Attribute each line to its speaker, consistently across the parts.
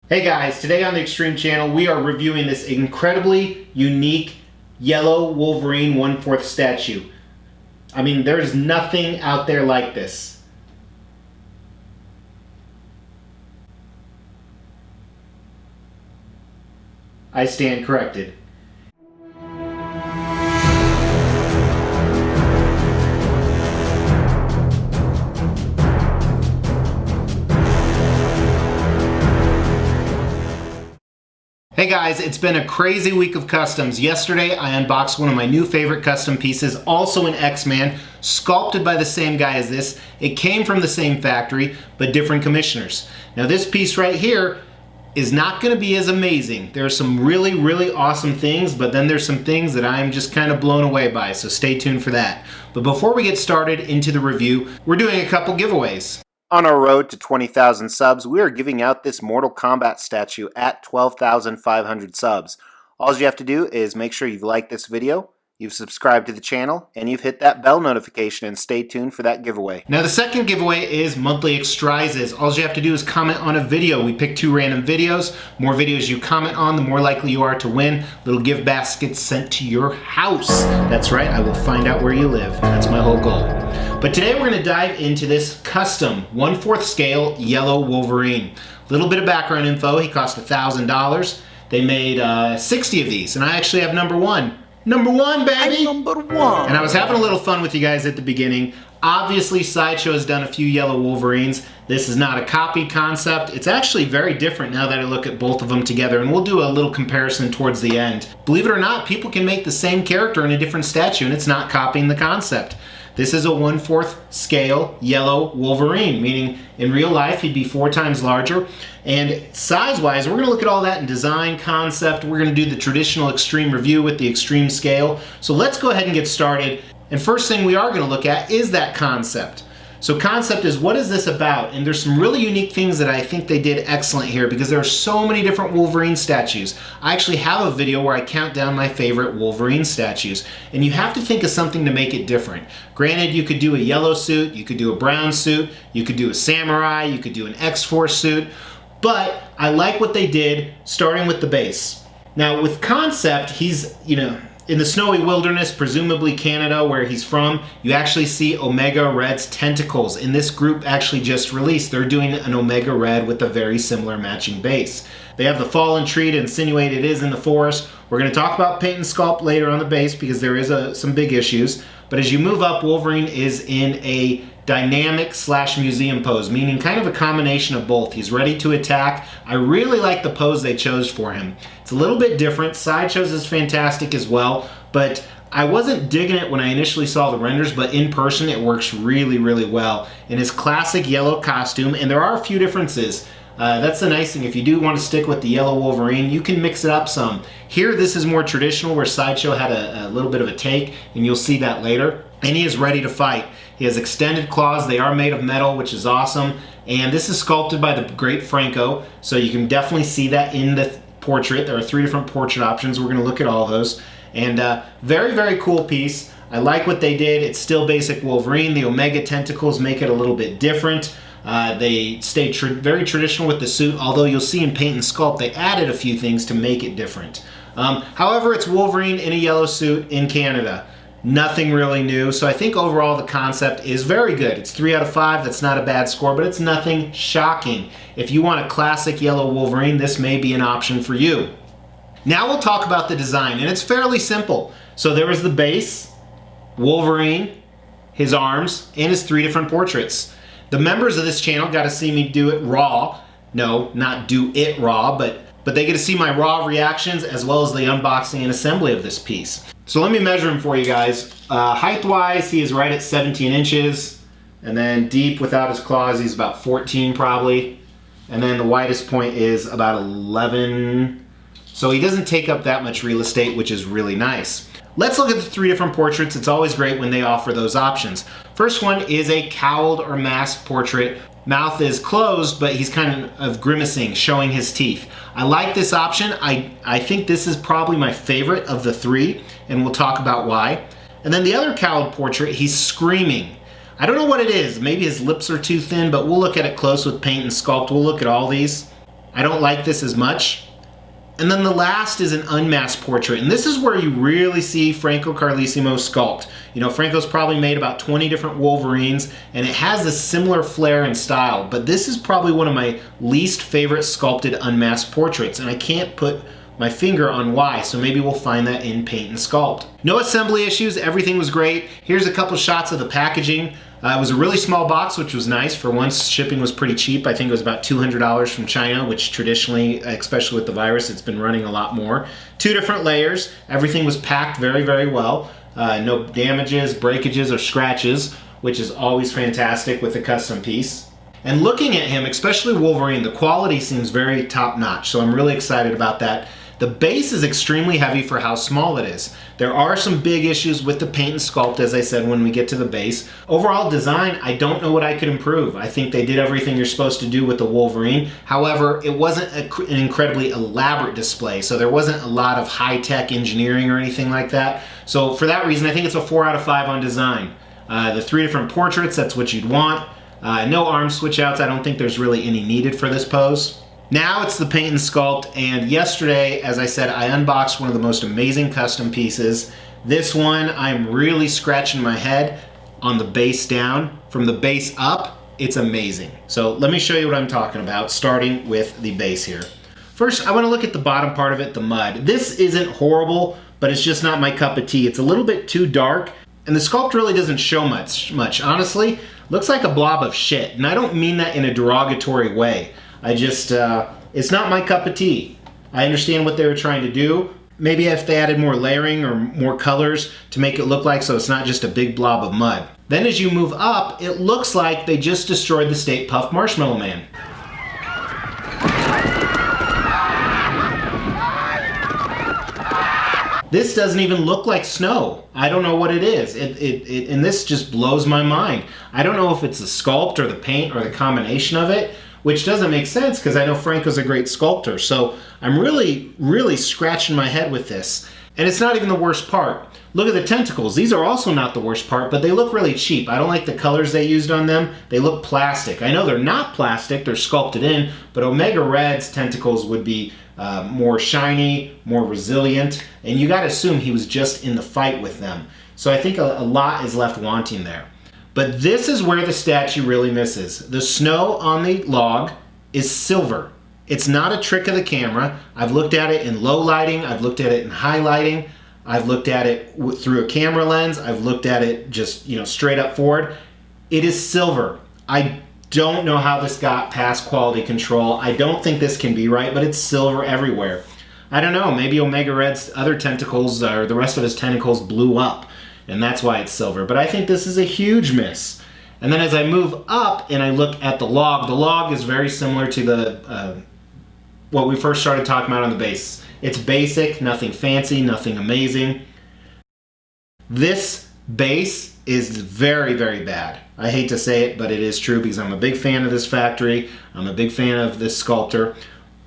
Speaker 1: Hey guys, today on the Extreme channel we are reviewing this incredibly unique yellow Wolverine 1/4 statue. I mean, there's nothing out there like this. I stand corrected. Hey guys, it's been a crazy week of customs. Yesterday I unboxed one of my new favorite custom pieces, also an X-Man, sculpted by the same guy as this. It came from the same factory, but different commissioners. Now this piece right here is not going to be as amazing. There are some really awesome things, but then there's some things that I'm just kind of blown away by, so stay tuned for that. But before we get started into the review, we're doing a couple giveaways. On our road to 20,000 subs, we are giving out this Mortal Kombat statue at 12,500 subs. All you have to do is make sure you've liked this video, you've subscribed to the channel, and you've hit that bell notification, and stay tuned for that giveaway. Now the second giveaway is monthly extras. All you have to do is comment on a video. We pick 2 random videos. More videos you comment on, the more likely you are to win. Little gift baskets sent to your house. That's right, I will find out where you live. That's my whole goal. But today we're going to dive into this custom 1/4 scale yellow Wolverine. Little bit of background info. He cost $1,000. They made 60 of these, and I actually have number one. Number one, baby!
Speaker 2: Number one!
Speaker 1: And I was having a little fun with you guys at the beginning. Obviously, Sideshow has done a few yellow Wolverines. This is not a copied concept. It's actually very different now that I look at both of them together, and we'll do a little comparison towards the end. Believe it or not, people can make the same character in a different statue, and it's not copying the concept. This is a 1/4 scale yellow Wolverine, meaning in real life he'd be 4 times larger. And size-wise, we're going to look at all that in design, concept. We're going to do the traditional extreme review with the extreme scale. So let's go ahead and get started. And first thing we are going to look at is that concept. So concept is, what is this about? And there's some really unique things that I think they did excellent here, because there are so many different Wolverine statues. I actually have a video where I count down my favorite Wolverine statues, and you have to think of something to make it different. Granted, you could do a yellow suit, you could do a brown suit, you could do a samurai, you could do an X-Force suit, but I like what they did, starting with the base. Now with concept, he's, in the snowy wilderness, presumably Canada, where he's from. You actually see Omega Red's tentacles. And this group actually just released. They're doing an Omega Red with a very similar matching base. They have the fallen tree to insinuate it is in the forest. We're going to talk about paint and sculpt later on the base, because there is some big issues. But as you move up, Wolverine is in a dynamic / museum pose, meaning kind of a combination of both. He's ready to attack. I really like the pose they chose for him. It's a little bit different. Sideshow's is fantastic as well, but I wasn't digging it when I initially saw the renders, but in person it works really well in his classic yellow costume. And there are a few differences. That's the nice thing. If you do want to stick with the yellow Wolverine, you can mix it up some. Here this is more traditional, where Sideshow had a little bit of a take, and you'll see that later. And he is ready to fight. He has extended claws. They are made of metal, which is awesome. And this is sculpted by the great Franco, so you can definitely see that in the portrait. There are 3 different portrait options. We're going to look at all those. And very cool piece. I like what they did. It's still basic Wolverine. The Omega tentacles make it a little bit different. They stay very traditional with the suit, although you'll see in paint and sculpt they added a few things to make it different. However, it's Wolverine in a yellow suit in Canada. Nothing really new, so I think overall the concept is very good. It's 3 out of 5. That's not a bad score, but it's nothing shocking. If you want a classic yellow Wolverine, this may be an option for you. Now we'll talk about the design, and it's fairly simple. So there was the base, Wolverine, his arms, and his 3 different portraits. The members of this channel got to see me do it raw. No, not do it raw, but they get to see my raw reactions as well as the unboxing and assembly of this piece. So let me measure him for you guys. Height-wise, he is right at 17 inches. And then deep without his claws, he's about 14 probably. And then the widest point is about 11. So he doesn't take up that much real estate, which is really nice. Let's look at the 3 different portraits. It's always great when they offer those options. First one is a cowled or masked portrait. Mouth is closed, but he's kind of grimacing, showing his teeth. I like this option. I think this is probably my favorite of the 3, and we'll talk about why. And then the other cowled portrait, he's screaming. I don't know what it is. Maybe his lips are too thin, but we'll look at it close with paint and sculpt. We'll look at all these. I don't like this as much. And then the last is an unmasked portrait. And this is where you really see Franco Carlissimo's sculpt. You know, Franco's probably made about 20 different Wolverines, and it has a similar flair and style. But this is probably one of my least favorite sculpted unmasked portraits, and I can't put my finger on why, so maybe we'll find that in paint and sculpt. No assembly issues, everything was great. Here's a couple shots of the packaging. It was a really small box, which was nice. For once, shipping was pretty cheap. I think it was about $200 from China, which traditionally, especially with the virus, it's been running a lot more. 2 different layers. Everything was packed very, very well. No damages, breakages, or scratches, which is always fantastic with a custom piece. And looking at him, especially Wolverine, the quality seems very top-notch, so I'm really excited about that. The base is extremely heavy for how small it is. There are some big issues with the paint and sculpt, as I said, when we get to the base. Overall design, I don't know what I could improve. I think they did everything you're supposed to do with the Wolverine. However, it wasn't an incredibly elaborate display, so there wasn't a lot of high-tech engineering or anything like that. So for that reason, I think it's a 4 out of 5 on design. The 3 different portraits, that's what you'd want. No arm switch outs. I don't think there's really any needed for this pose. Now it's the paint and sculpt, and yesterday, as I said, I unboxed one of the most amazing custom pieces. This one, I'm really scratching my head on the base down. From the base up, it's amazing. So let me show you what I'm talking about, starting with the base here. First, I want to look at the bottom part of it, the mud. This isn't horrible, but it's just not my cup of tea. It's a little bit too dark, and the sculpt really doesn't show much. Honestly, looks like a blob of shit, and I don't mean that in a derogatory way. I just, it's not my cup of tea. I understand what they were trying to do. Maybe if they added more layering or more colors to make it look like so it's not just a big blob of mud. Then as you move up, it looks like they just destroyed the Stay Puft Marshmallow Man. This doesn't even look like snow. I don't know what it is. And this just blows my mind. I don't know if it's the sculpt or the paint or the combination of it, which doesn't make sense because I know Franco's a great sculptor. So I'm really, really scratching my head with this. And it's not even the worst part. Look at the tentacles. These are also not the worst part, but they look really cheap. I don't like the colors they used on them. They look plastic. I know they're not plastic, they're sculpted in, but Omega Red's tentacles would be more shiny, more resilient, and you gotta assume he was just in the fight with them. So I think a lot is left wanting there. But this is where the statue really misses. The snow on the log is silver. It's not a trick of the camera. I've looked at it in low lighting, I've looked at it in high lighting, I've looked at it through a camera lens, I've looked at it just, you know, straight up forward. It is silver. I don't know how this got past quality control. I don't think this can be right, but it's silver everywhere. I don't know, maybe Omega Red's other tentacles, or the rest of his tentacles blew up, and that's why it's silver. But I think this is a huge miss. And then as I move up and I look at the log is very similar to the what we first started talking about on the base. It's basic, nothing fancy, nothing amazing. This base is very, very bad. I hate to say it, but it is true because I'm a big fan of this factory. I'm a big fan of this sculptor.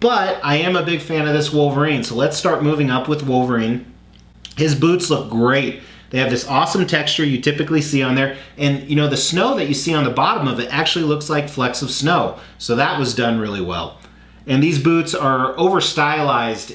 Speaker 1: But I am a big fan of this Wolverine. So let's start moving up with Wolverine. His boots look great. They have this awesome texture you typically see on there. And you know, the snow that you see on the bottom of it actually looks like flecks of snow. So that was done really well. And these boots are over stylized,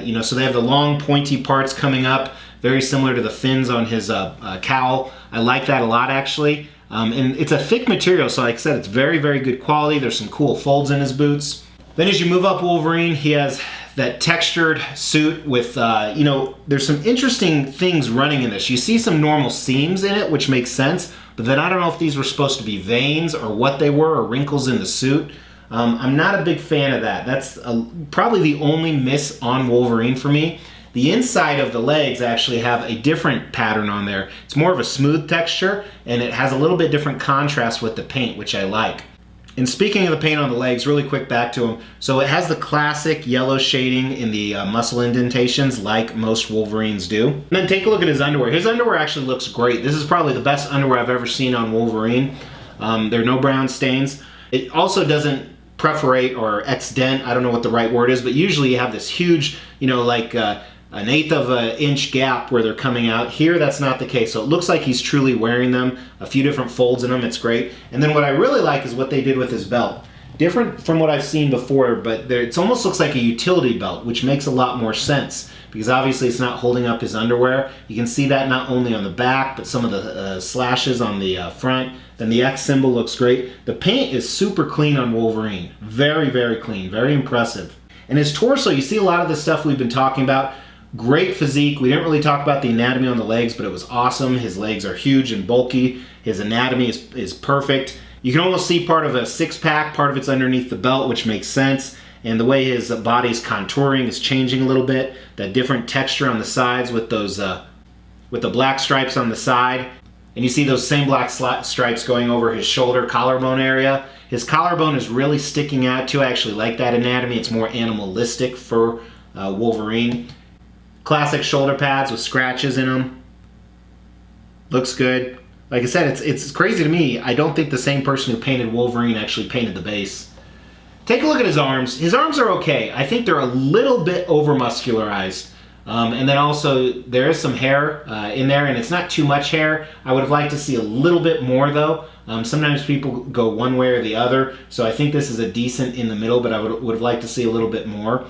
Speaker 1: you know, so they have the long pointy parts coming up, very similar to the fins on his cowl. I like that a lot, actually. And it's a thick material, so like I said, it's very, very good quality. There's some cool folds in his boots. Then as you move up Wolverine, he has that textured suit with, you know, there's some interesting things running in this. You see some normal seams in it, which makes sense, but then I don't know if these were supposed to be veins or what they were, or wrinkles in the suit. I'm not a big fan of that. That's probably the only miss on Wolverine for me. The inside of the legs actually have a different pattern on there. It's more of a smooth texture, and it has a little bit different contrast with the paint, which I like. And speaking of the paint on the legs, really quick back to them. So it has the classic yellow shading in the muscle indentations like most Wolverines do. And then take a look at his underwear. His underwear actually looks great. This is probably the best underwear I've ever seen on Wolverine. There are no brown stains. It also doesn't perforate or exdent, I don't know what the right word is, but usually you have this huge, you know, like an 1/8 of an inch gap where they're coming out. Here, that's not the case. So it looks like he's truly wearing them, a few different folds in them, it's great. And then what I really like is what they did with his belt. Different from what I've seen before, but it almost looks like a utility belt, which makes a lot more sense because obviously it's not holding up his underwear. You can see that not only on the back, but some of the slashes on the front. Then the X symbol looks great. The paint is super clean on Wolverine. Very, very clean, very impressive. And his torso, you see a lot of the stuff we've been talking about. Great physique. We didn't really talk about the anatomy on the legs, but it was awesome. His legs are huge and bulky. His anatomy is perfect. You can almost see part of a six-pack, part of it's underneath the belt, which makes sense. And the way his body's contouring is changing a little bit. That different texture on the sides with those, with the black stripes on the side. And you see those same black stripes going over his shoulder, collarbone area. His collarbone is really sticking out too. I actually like that anatomy. It's more animalistic for Wolverine. Classic shoulder pads with scratches in them. Looks good. Like I said, it's crazy to me. I don't think the same person who painted Wolverine actually painted the base. Take a look at his arms. His arms are okay. I think they're a little bit over-muscularized. And then also, there is some hair in there, and it's not too much hair. I would have liked to see a little bit more, though. Sometimes people go one way or the other, so I think this is a decent in the middle, but I would have liked to see a little bit more.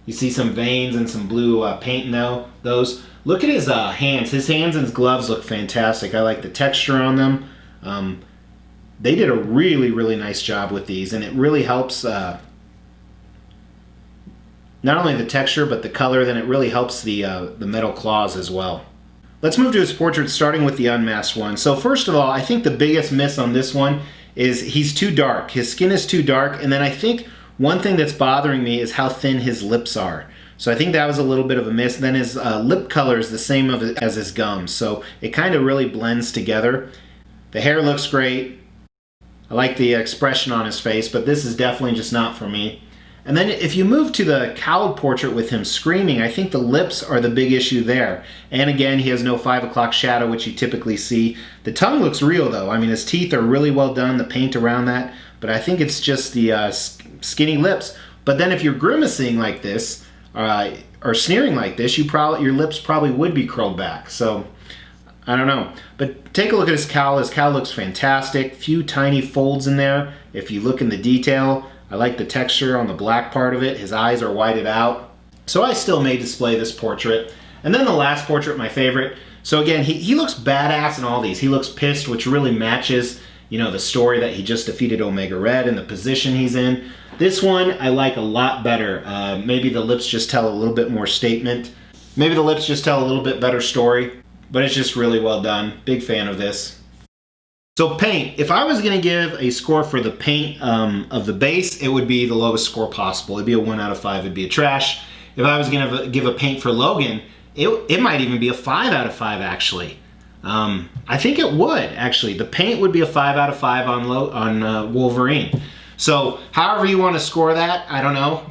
Speaker 1: You see some veins and some blue paint now, those. Look at his hands. His hands and his gloves look fantastic. I like the texture on them. They did a really, really nice job with these, and it really helps not only the texture, but the color. Then it really helps the metal claws as well. Let's move to his portrait, starting with the unmasked one. So first of all, I think the biggest miss on this one is he's too dark. His skin is too dark, and then I think one thing that's bothering me is how thin his lips are. So I think that was a little bit of a miss. Then his lip color is the same as his gums, so it kind of really blends together. The hair looks great. I like the expression on his face, but this is definitely just not for me. And then if you move to the cowled portrait with him screaming, I think the lips are the big issue there. And again, he has no 5 o'clock shadow, which you typically see. The tongue looks real, though. I mean, his teeth are really well done, the paint around that. But I think it's just the skinny lips. But then if you're grimacing like this, or sneering like this, your lips probably would be curled back. So, I don't know. But take a look at his cowl. His cowl looks fantastic. Few tiny folds in there. If you look in the detail, I like the texture on the black part of it. His eyes are whited out. So I still may display this portrait. And then the last portrait, my favorite. So again, he looks badass in all these. He looks pissed, which really matches, you know, the story that he just defeated Omega Red and the position he's in. This one I like a lot better. Maybe the lips just tell a little bit more statement. Maybe the lips just tell a little bit better story. But it's just really well done. Big fan of this. So paint. If I was going to give a score for the paint of the base, it would be the lowest score possible. It'd be a 1 out of 5. It'd be a trash. If I was going to give a paint for Logan, it might even be a 5 out of 5 actually. I think it would actually. The paint would be a 5 out of 5 on Wolverine. So however you want to score that, I don't know.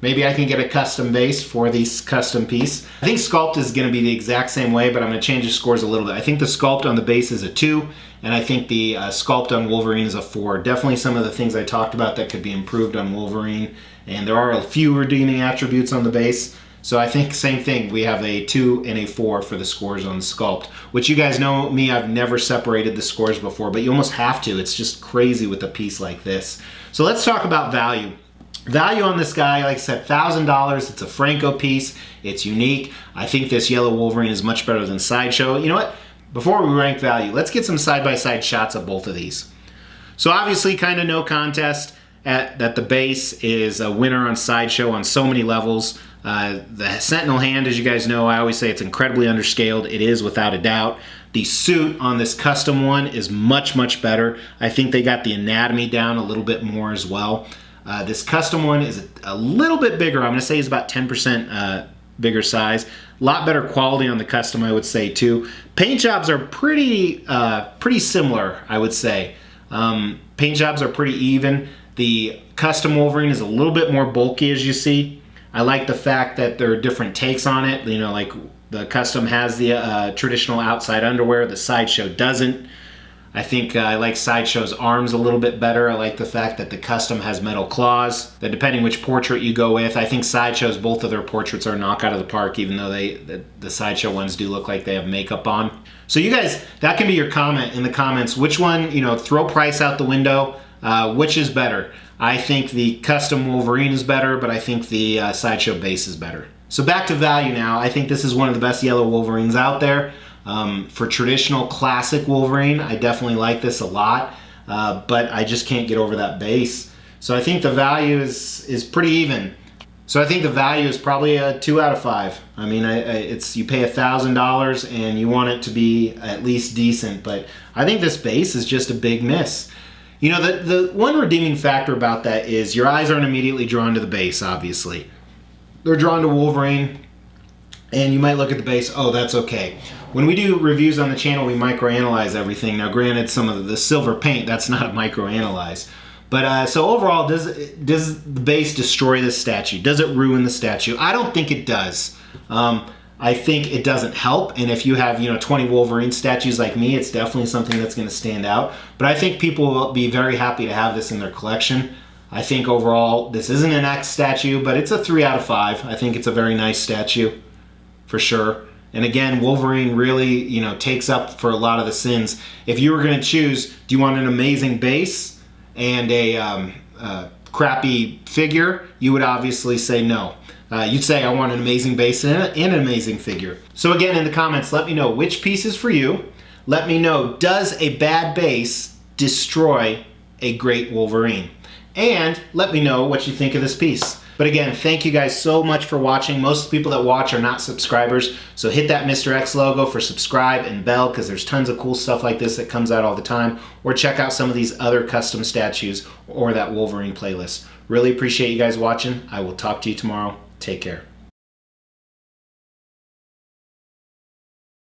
Speaker 1: Maybe I can get a custom base for this custom piece. I think sculpt is going to be the exact same way, but I'm going to change the scores a little bit. I think the sculpt on the base is a 2, and I think the sculpt on Wolverine is a 4. Definitely some of the things I talked about that could be improved on Wolverine, and there are a few redeeming attributes on the base. So I think same thing. We have a 2 and a 4 for the scores on the sculpt, which you guys know me, I've never separated the scores before, but you almost have to. It's just crazy with a piece like this. So let's talk about value. Value on this guy, like I said, $1,000. It's a Franco piece. It's unique. I think this yellow Wolverine is much better than Sideshow. You know what? Before we rank value, let's get some side-by-side shots of both of these. So obviously, kind of no contest that the base is a winner on Sideshow on so many levels. The Sentinel hand, as you guys know, I always say it's incredibly underscaled. It is without a doubt. The suit on this custom one is much, much better. I think they got the anatomy down a little bit more as well. This custom one is a little bit bigger. I'm going to say it's about 10% bigger size. A lot better quality on the custom, I would say, too. Paint jobs are pretty similar, I would say. Paint jobs are pretty even. The custom Wolverine is a little bit more bulky, as you see. I like the fact that there are different takes on it. You know, like the custom has the traditional outside underwear. The Sideshow doesn't. I think I like Sideshow's arms a little bit better. I like the fact that the custom has metal claws. That depending which portrait you go with, I think Sideshow's both of their portraits are a knock out of the park, even though the Sideshow ones do look like they have makeup on. So you guys, that can be your comment in the comments. Which one, you know, throw price out the window. Which is better? I think the Custom Wolverine is better, but I think the Sideshow base is better. So back to value now. I think this is one of the best yellow Wolverines out there. For traditional classic Wolverine, I definitely like this a lot, but I just can't get over that base. So I think the value is pretty even. So I think the value is probably a 2 out of 5. I mean, it's you pay $1,000 and you want it to be at least decent, but I think this base is just a big miss. You know, the one redeeming factor about that is your eyes aren't immediately drawn to the base, obviously. They're drawn to Wolverine, and you might look at the base, oh, that's okay. When we do reviews on the channel, we microanalyze everything. Now, granted, some of the silver paint, that's not a microanalyze. But so overall, does the base destroy this statue? Does it ruin the statue? I don't think it does. I think it doesn't help, and if you have 20 Wolverine statues like me, it's definitely something that's going to stand out. But I think people will be very happy to have this in their collection. I think overall, this isn't an X statue, but it's a 3 out of 5. I think it's a very nice statue, for sure. And again, Wolverine really, takes up for a lot of the sins. If you were going to choose, do you want an amazing base and a crappy figure? You would obviously say no. You'd say, I want an amazing base and an amazing figure. So again, in the comments, let me know which piece is for you. Let me know, does a bad base destroy a great Wolverine? And let me know what you think of this piece. But again, thank you guys so much for watching. Most of the people that watch are not subscribers, so hit that Mr. X logo for subscribe and bell, because there's tons of cool stuff like this that comes out all the time. Or check out some of these other custom statues or that Wolverine playlist. Really appreciate you guys watching. I will talk to you tomorrow. Take care.